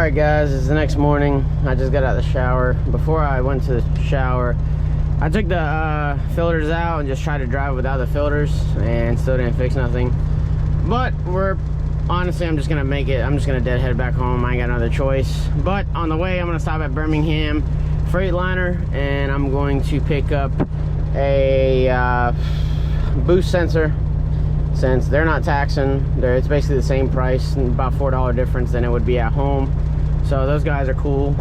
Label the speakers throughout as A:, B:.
A: Alright guys, it's the next morning. I just got out of the shower. Before I went to the shower, I took the filters out and just tried to drive without the filters and still didn't fix nothing. But honestly, I'm just gonna make it. I'm just gonna deadhead back home. I ain't got another choice. But on the way, I'm gonna stop at Birmingham Freightliner and I'm going to pick up a boost sensor. Since they're not taxing, it's basically the same price, about $4 difference than it would be at home. So those guys are cool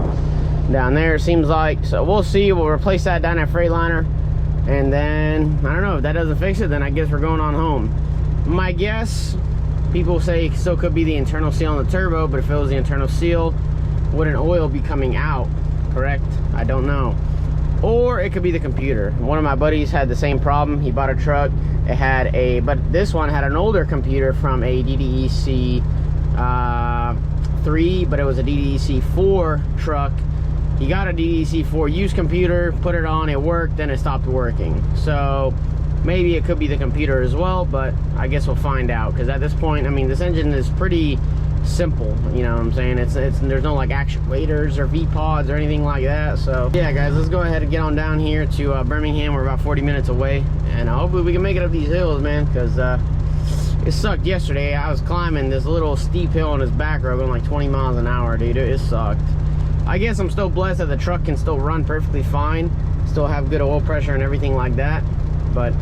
A: down there, it seems like. So we'll see. We'll replace that down at Freightliner, and then I don't know if that doesn't fix it, then I guess we're going on home. My guess, people say it still could be the internal seal on the turbo, but if it was the internal seal, wouldn't oil be coming out? Correct? I don't know. Or it could be the computer. One of my buddies had the same problem. He bought a truck. It had but this one had an older computer from a DDEC 3, but it was a DDEC 4 truck. He got a DDEC 4 used computer, put it on, it worked, then it stopped working. So maybe it could be the computer as well, but I guess we'll find out. Because at this point, I mean, this engine is pretty simple, you know what I'm saying? There's no like actuators or V-pods or anything like that. So yeah guys, let's go ahead and get on down here to Birmingham. We're about 40 minutes away, and hopefully we can make it up these hills, man, because it sucked yesterday. I was climbing this little steep hill on this back road going like 20 miles an hour, dude. It sucked. I guess I'm still blessed that the truck can still run perfectly fine, still have good oil pressure and everything like that. But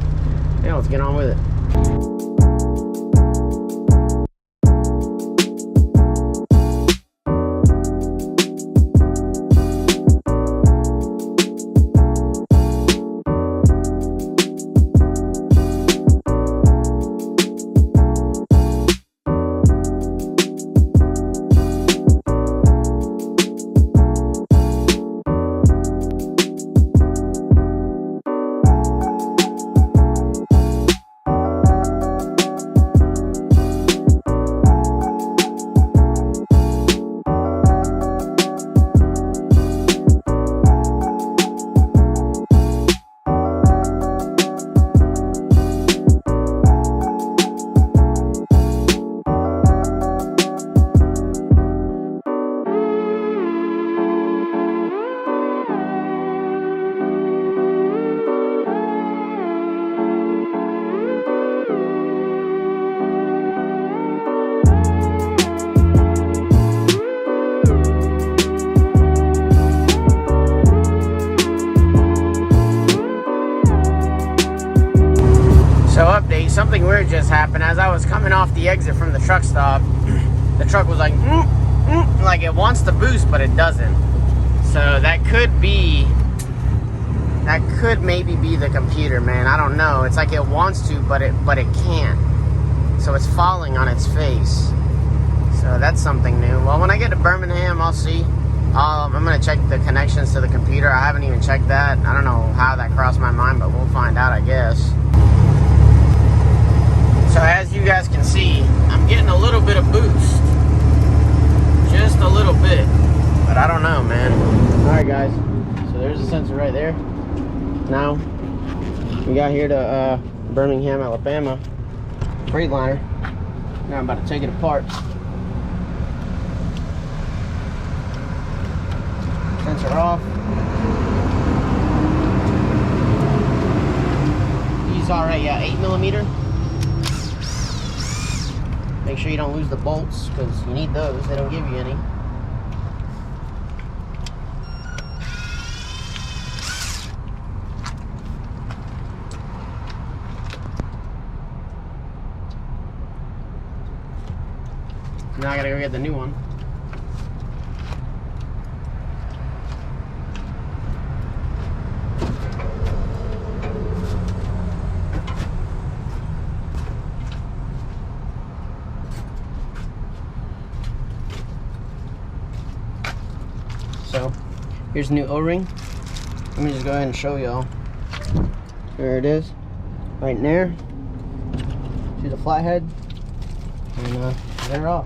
A: yeah, let's get on with it. Something weird just happened. As I was coming off the exit from the truck stop, the truck was like, like it wants to boost, but it doesn't. So that could maybe be the computer, man. I don't know. It's like it wants to, but it can't. So it's falling on its face. So that's something new. Well, when I get to Birmingham, I'll see. I'm gonna check the connections to the computer. I haven't even checked that. I don't know how that crossed my mind, but we'll find out, I guess. So as you guys can see, I'm getting a little bit of boost. Just a little bit. But I don't know, man. Alright guys, so there's the sensor right there. Now, we got here to Birmingham, Alabama, Freightliner. Now I'm about to take it apart. Sensor off. He's alright, yeah, 8mm. Make sure you don't lose the bolts, because you need those. They don't give you any. Now I gotta go get the new one. So here's the new O-ring. Let me just go ahead and show y'all. There it is, right in there. See the flathead, and they're off.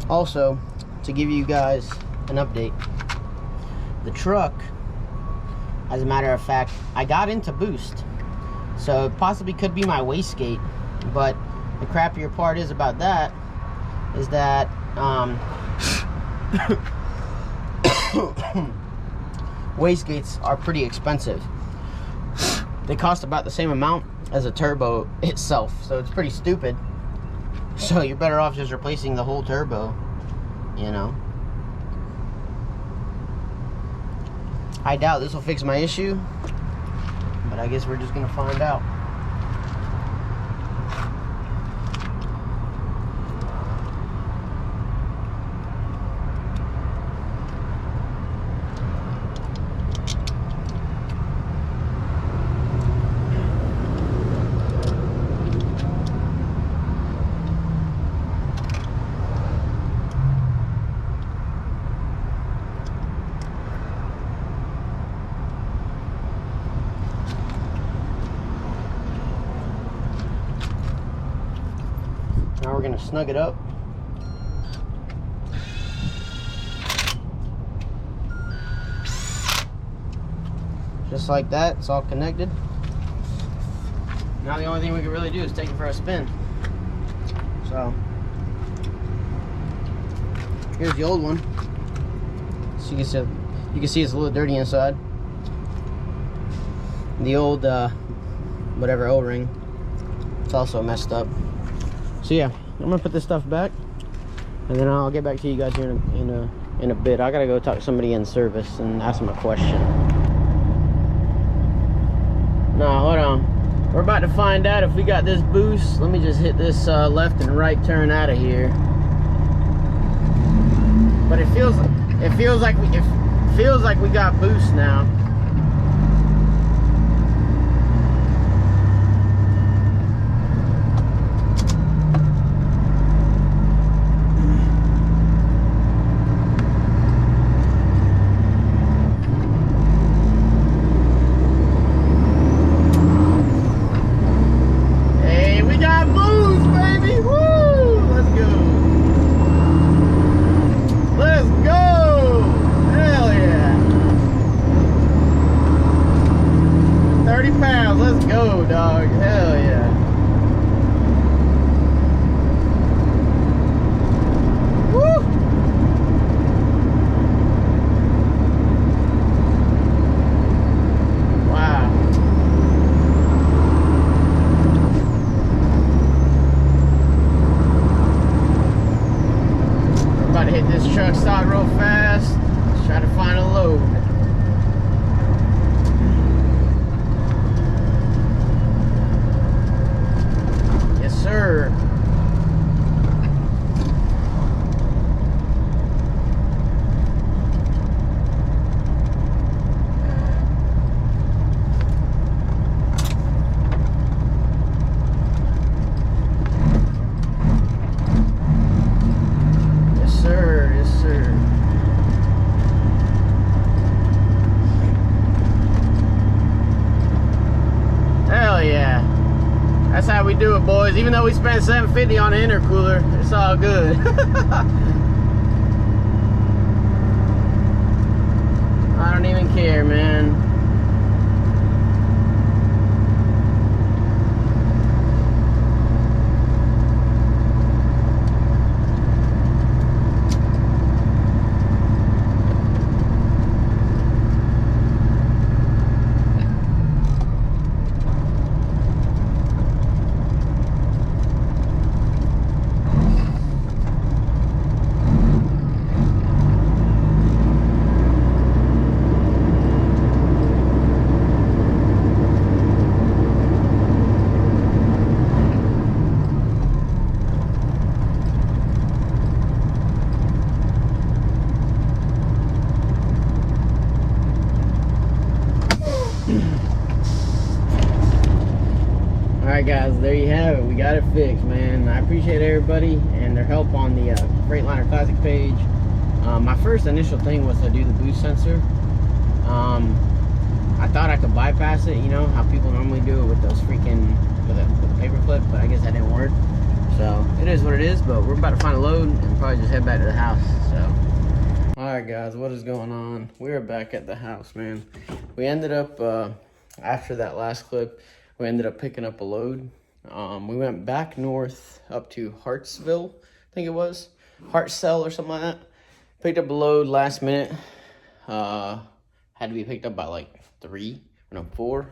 A: Also, to give you guys an update, the truck As a matter of fact, I got into boost, so it possibly could be my wastegate. But the crappier part is about that is that wastegates are pretty expensive. They cost about the same amount as a turbo itself, so it's pretty stupid. So you're better off just replacing the whole turbo, you know. I doubt this will fix my issue, but I guess we're just gonna find out. Now we're gonna snug it up. Just like that, it's all connected. Now the only thing we can really do is take it for a spin. So, here's the old one. So you can see it's a little dirty inside. The old, whatever O-ring, it's also messed up. So yeah, I'm gonna put this stuff back, and then I'll get back to you guys here in a bit. I gotta go talk to somebody in service and ask them a question. No, hold on. We're about to find out if we got this boost. Let me just hit this left and right turn out of here. But it feels like we got boost now. Let's go, dog. Hell yeah. Woo! Wow. We're about to hit this truck stop real fast. Let's try to find a load. Sir. Yes, sir. Yes, sir. Hell yeah. That's how we do it, boys. Even though we spent $750 on an intercooler, it's all good. I don't even care, man. Alright guys, there you have it. We got it fixed, man. I appreciate everybody and their help on the Freightliner Classic page. My first initial thing was to do the boost sensor. I thought I could bypass it, you know, how people normally do it with those freaking, with a paper clip, but I guess that didn't work. So, it is what it is, but we're about to find a load and probably just head back to the house, so. Alright. Alright guys, what is going on? We're back at the house, man. We ended up, after that last clip, we ended up picking up a load. We went back north up to Hartsville, I think it was. Hartselle or something like that. Picked up a load last minute. Had to be picked up by like 4.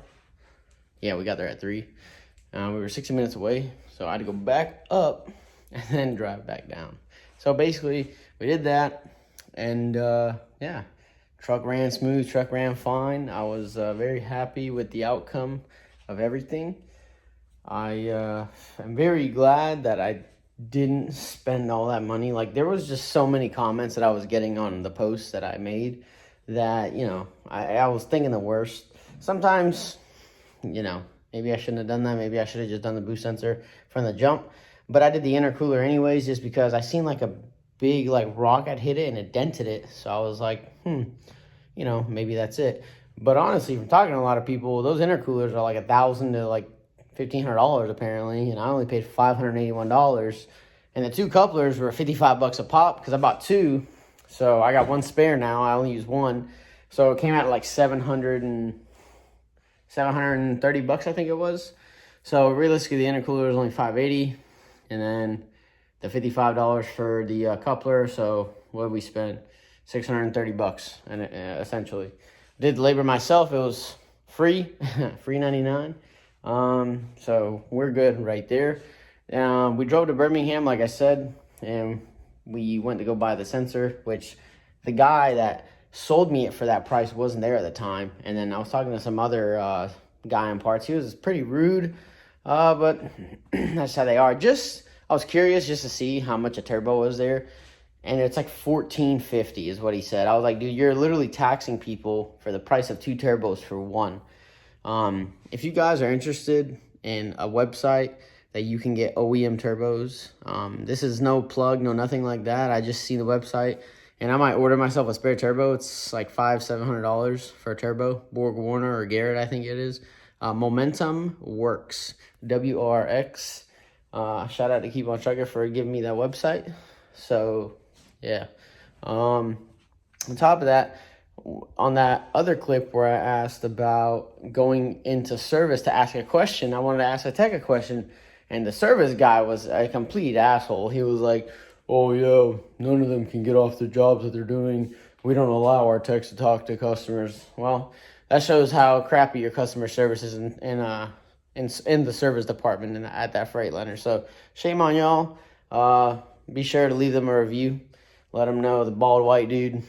A: Yeah, we got there at 3. We were 60 minutes away, so I had to go back up and then drive back down. So basically, we did that. And yeah, truck ran smooth, truck ran fine. I was very happy with the outcome of everything. I am very glad that I didn't spend all that money. Like, there was just so many comments that I was getting on the posts that I made that, you know, I was thinking the worst. Sometimes, you know, maybe I shouldn't have done that. Maybe I should have just done the boost sensor from the jump. But I did the intercooler anyways, just because I seen like a big like rock had hit it and it dented it. So I was like, you know, maybe that's it. But honestly, from talking to a lot of people, those intercoolers are like $1,000 to like $1,500 apparently, and I only paid $581. And the 2 couplers were $55 a pop because I bought 2. So I got 1 spare now. I only use 1. So it came out like $730, I think it was. So realistically, the intercooler was only $580, and then the $55 for the coupler. So what did we spend? $630, and essentially did the labor myself. It was free, free 99. So we're good right there. We drove to Birmingham, like I said, and we went to go buy the sensor, which the guy that sold me it for that price wasn't there at the time. And then I was talking to some other guy in parts. He was pretty rude, but that's how they are. I was curious just to see how much a turbo was there, and it's like $14.50 is what he said. I was like, dude, you're literally taxing people for the price of 2 turbos for 1. If you guys are interested in a website that you can get OEM turbos, this is no plug, no nothing like that. I just see the website, and I might order myself a spare turbo. It's like $500-700 for a turbo. Borg Warner or Garrett, I think it is. Momentum Works, WRX. Shout out to Keep On Trucker for giving me that website. So yeah, on top of that, on that other clip where I asked about going into service to ask a question, I wanted to ask a tech a question, and the service guy was a complete asshole. He was like, oh yeah, none of them can get off the jobs that they're doing. We don't allow our techs to talk to customers. Well, that shows how crappy your customer service is in the service department and at that Freightliner. So shame on y'all. Be sure to leave them a review. Let them know the bald white dude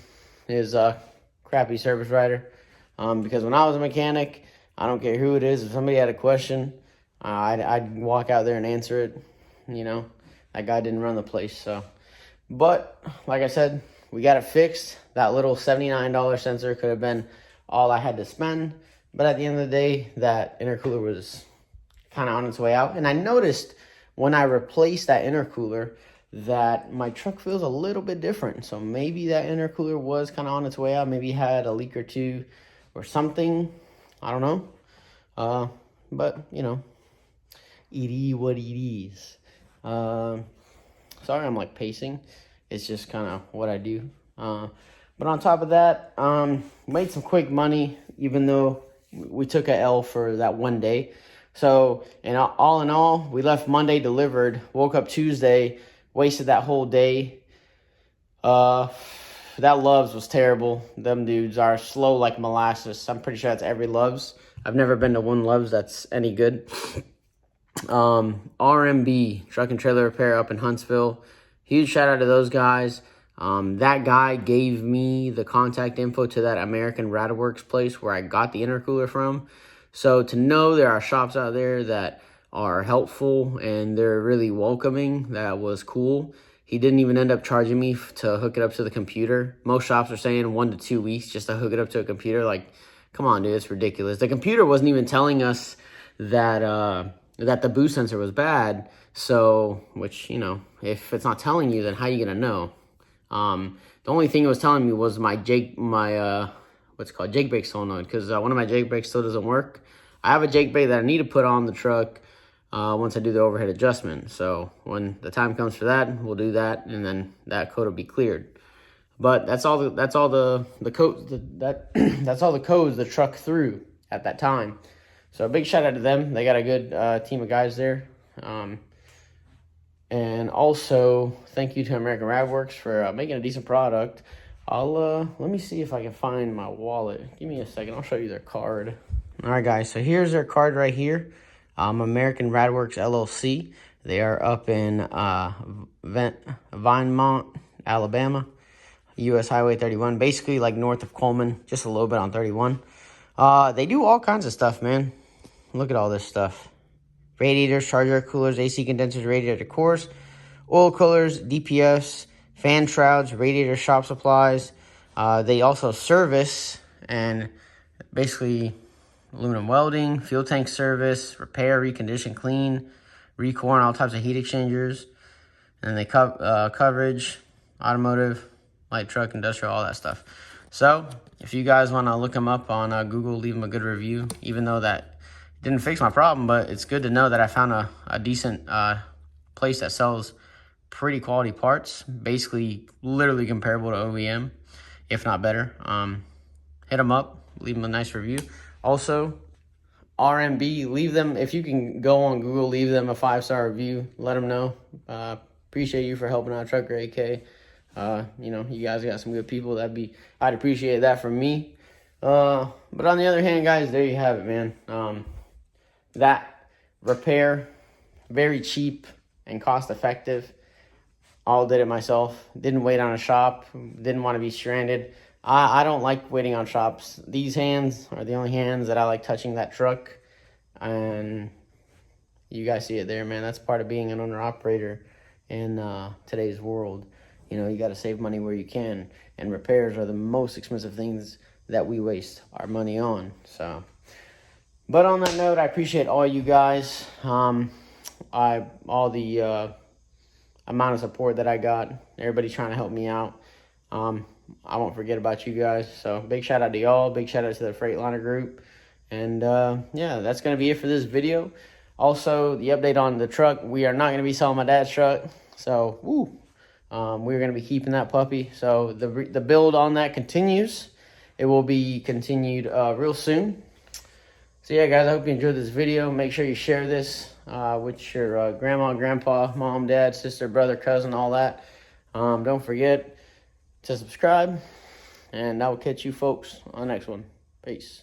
A: is a crappy service writer. Because when I was a mechanic, I don't care who it is, if somebody had a question, I'd walk out there and answer it. You know, that guy didn't run the place. So, but like I said, we got it fixed. That little $79 sensor could have been all I had to spend. But at the end of the day, that intercooler was kind of on its way out. And I noticed when I replaced that intercooler that my truck feels a little bit different. So maybe that intercooler was kind of on its way out. Maybe had a leak or 2 or something. I don't know. But, you know, it is what it is. Sorry I'm like pacing. It's just kind of what I do. But on top of that, made some quick money, even though we took a L for that one day. So, and all in all, we left Monday delivered, woke up Tuesday, wasted that whole day. That Love's was terrible. Them dudes are slow like molasses. I'm pretty sure that's every Love's. I've never been to one Love's that's any good. RMB, Truck and Trailer Repair up in Huntsville. Huge shout out to those guys. That guy gave me the contact info to that American Radworks place where I got the intercooler from. So to know there are shops out there that are helpful and they're really welcoming, that was cool. He didn't even end up charging me to hook it up to the computer. Most shops are saying 1 to 2 weeks just to hook it up to a computer. Like, come on, dude, it's ridiculous. The computer wasn't even telling us that that the boost sensor was bad. So, which, you know, if it's not telling you, then how are you gonna know? The only thing it was telling me was my what's it called, Jake brake solenoid, because one of my Jake brakes still doesn't work. I have a Jake brake that I need to put on the truck once I do the overhead adjustment. So when the time comes for that, we'll do that, and then that code will be cleared. But that's all the codes that's all the codes the truck threw at that time. So a big shout out to them. They got a good team of guys there. And also thank you to American Radworks for making a decent product. Let me see if I can find my wallet. Give me a second. I'll show you their card. All right, guys. So here's their card right here. American Radworks LLC. They are up in Vinemont, Alabama. U.S. Highway 31, basically like north of Coleman, just a little bit on 31. They do all kinds of stuff, man. Look at all this stuff. Radiators, charger coolers, AC condensers, radiator cores, oil coolers, DPFs, fan shrouds, radiator shop supplies. They also service and basically aluminum welding, fuel tank service, repair, recondition, clean, recore, and all types of heat exchangers. And they coverage, automotive, light truck, industrial, all that stuff. So if you guys want to look them up on Google, leave them a good review, even though that didn't fix my problem. But it's good to know that I found a decent place that sells pretty quality parts, basically literally comparable to OEM, if not better. Hit them up, leave them a nice review. Also, RMB, leave them, if you can go on Google, leave them a 5-star review. Let them know. Appreciate you for helping out Trucker AK. You know, you guys got some good people. I'd appreciate that from me. But on the other hand, guys, there you have it, man. That repair, very cheap and cost effective. All did it myself. Didn't wait on a shop. Didn't want to be stranded. I don't like waiting on shops. These hands are the only hands that I like touching that truck. And you guys see it there, man. That's part of being an owner-operator in today's world. You know, you got to save money where you can. And repairs are the most expensive things that we waste our money on. So, but on that note, I appreciate all you guys. All the amount of support that I got. Everybody trying to help me out. I won't forget about you guys. So big shout out to y'all. Big shout out to the Freightliner group. And yeah, that's going to be it for this video. Also, the update on the truck. We are not going to be selling my dad's truck. So, woo. We're going to be keeping that puppy. So the build on that continues. It will be continued real soon. So yeah, guys, I hope you enjoyed this video. Make sure you share this with your grandma, grandpa, mom, dad, sister, brother, cousin, all that. Don't forget to subscribe. And I will catch you folks on the next one. Peace.